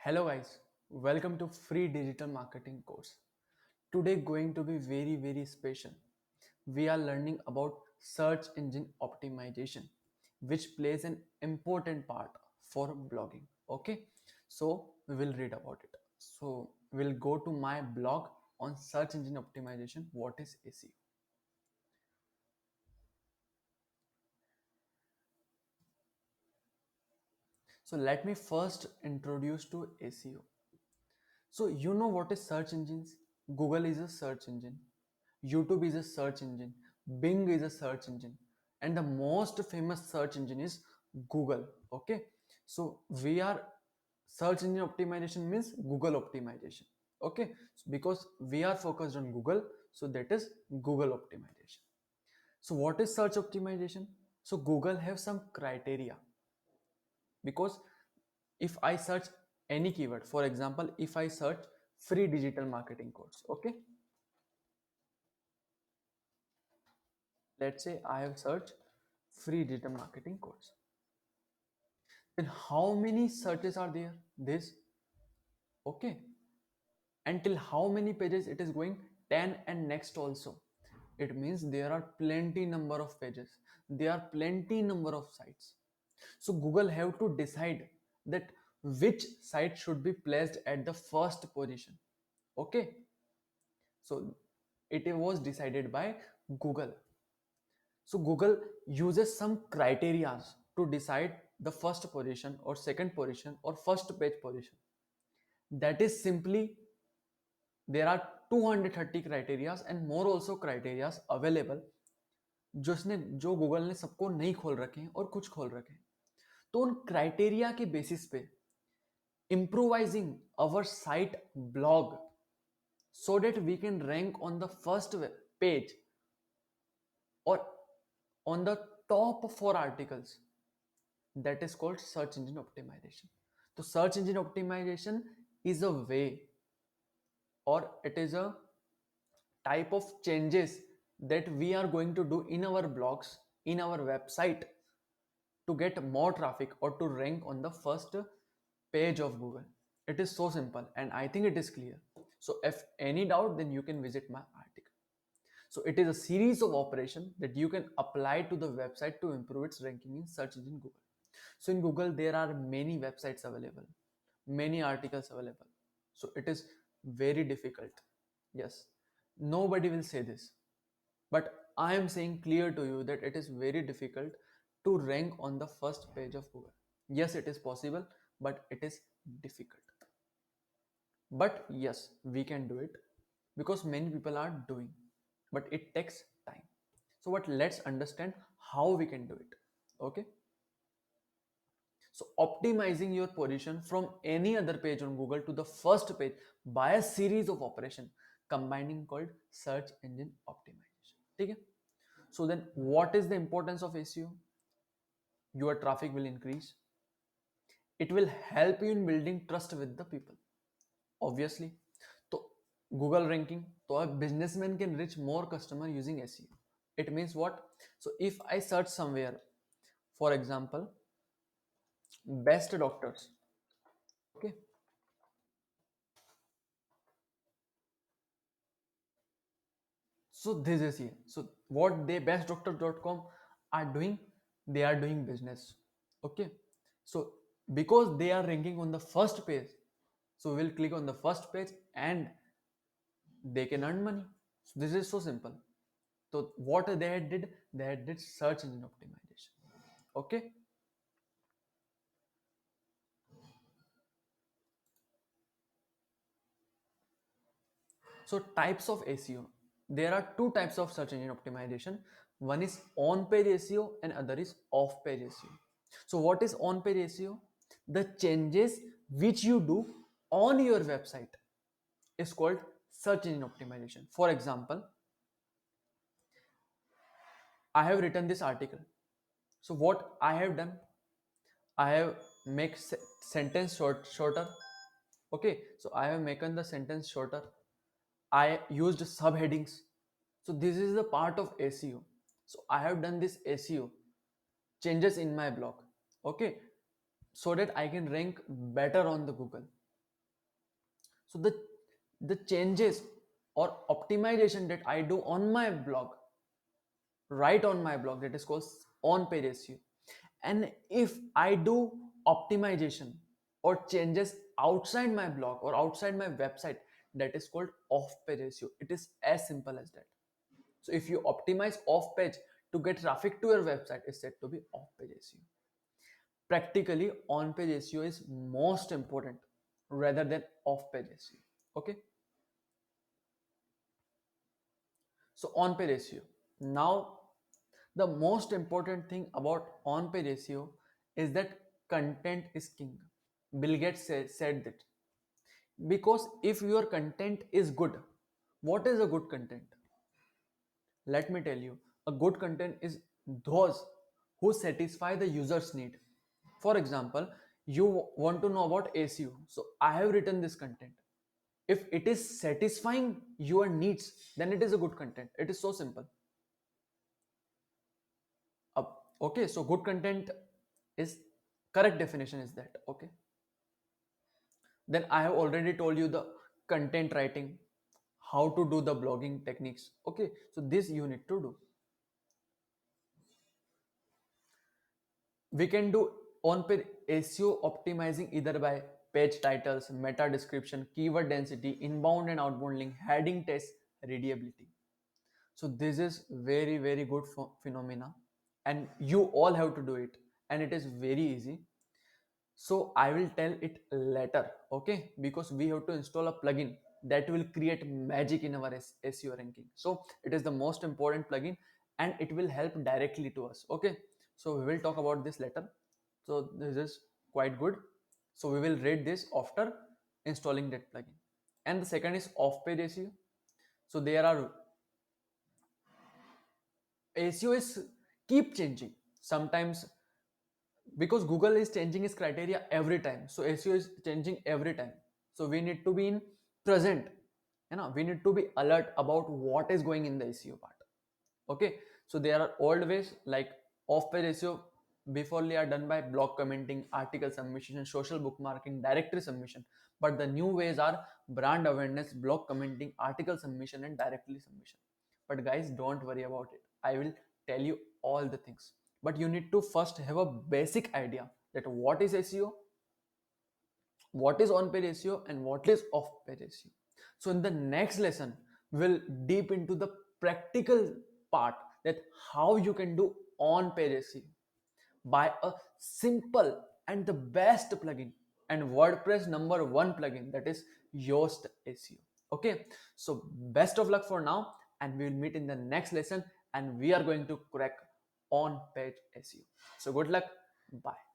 Hello guys, welcome to free digital marketing course. Today going to be very special. We are learning about search engine optimization which plays an important part for blogging. Okay, so we will read about it. So we'll go to my blog on search engine optimization. What is SEO? So let me first introduce to SEO. So you know what is search engines? Google is a search engine. YouTube is a search engine. Bing is a search engine. And the most famous search engine is Google. Okay. So we are search engine optimization means Google optimization. Okay. So because we are focused on Google, so that is Google optimization. So what is search optimization? So Google have some criteria because if I search any keyword, for example, if I search free digital marketing course, okay, let's say I have searched free digital marketing course, then how many searches are there? This, okay, until how many pages it is going? 10 and next also. It means there are plenty number of pages, there are plenty number of sites. So Google have to decide that which site should be placed at the first position. Okay, so it was decided by Google. So Google uses some criteria to decide the first position or second position or first page position. That is simply there are 230 criteria and more also criteria available जो Google ने सबको नहीं खोल रखे हैं और कुछ खोल रखे हैं. तो उन क्राइटेरिया के बेसिस पे improvising our site blog so that we can rank on the first page or on the top four articles, that is called search engine optimization. So search engine optimization is a way or it is a type of changes that we are going to do in our blogs, in our website to get more traffic or to rank on the first page of Google. It is so simple and I think it is clear. So if any doubt, then you can visit my article. So it is a series of operations that you can apply to the website to improve its ranking in search engine Google. So in Google, there are many websites available, many articles available. So it is very difficult. Yes, nobody will say this, but I am saying clear to you that it is very difficult to rank on the first page of Google. Yes, it is possible, but it is difficult. But yes, we can do it because many people are doing, but it takes time. So what, let's understand how we can do it. Okay, so optimizing your position from any other page on Google to the first page by a series of operation combining called search engine optimization. Okay, so then what is the importance of SEO? Your traffic will increase, it will help you in building trust with the people, obviously. So Google ranking, so a businessman can reach more customer using SEO. It means what? So if I search somewhere, for example, best doctors, okay, so this is here. So what they bestdoctor.com are doing, they are doing business. Okay, so because they are ranking on the first page, so we'll click on the first page and they can earn money. So this is so simple. So what they had did, they had did search engine optimization. Okay, so types of SEO. There are two types of search engine optimization. One is on-page SEO and other is off-page SEO. So what is on-page SEO? The changes which you do on your website is called search engine optimization. For example, I have written this article. So what I have done, I have make sentence shorter. Okay, so I have making the sentence shorter. I used subheadings. So this is the part of SEO. So I have done this SEO changes in my blog. Okay, so that I can rank better on the Google. So the changes or optimization that I do on my blog, right on my blog, that is called on page SEO. And if I do optimization or changes outside my blog or outside my website, that is called off page SEO. It is as simple as that. So if you optimize off page to get traffic to your website, is said to be off page SEO. Practically on page SEO is most important rather than off page SEO. Okay, so on page SEO. Now the most important thing about on page SEO is that content is king. Bill Gates said that. Because if your content is good, what is a good content? Let me tell you, a good content is those who satisfy the user's need. For example, you want to know about SEO, so I have written this content. If it is satisfying your needs, then it is a good content. It is so simple. Uh, okay, so good content is, correct definition is that. Okay, then I have already told you the content writing, how to do the blogging techniques. Okay, so this you need to do. We can do on page SEO optimizing either by page titles, meta description, keyword density, inbound and outbound link, heading text, readability. So this is very very good phenomena, and you all have to do it, and it is very easy. So I will tell it later, okay, because we have to install a plugin that will create magic in our SEO ranking. So it is the most important plugin, and it will help directly to us. Okay, so we will talk about this later. So this is quite good. So we will rate this after installing that plugin. And the second is off page SEO. So there are, SEO is keep changing sometimes, because Google is changing its criteria every time. So SEO is changing every time. So we need to be in present. We need to be alert about what is going in the SEO part. Okay, so there are old ways like off page SEO beforely are done by blog commenting, article submission, social bookmarking, directory submission. But the new ways are brand awareness, blog commenting, article submission, and directory submission. But guys, don't worry about it. I will tell you all the things. But you need to first have a basic idea that what is SEO, what is on page SEO, and what is off page SEO. So in the next lesson, we'll deep into the practical part, that how you can do on page SEO by a simple and the best plugin and WordPress number one plugin, that is Yoast SEO. Okay, so best of luck for now, and we will meet in the next lesson, and we are going to crack on page SEO. So good luck. Bye.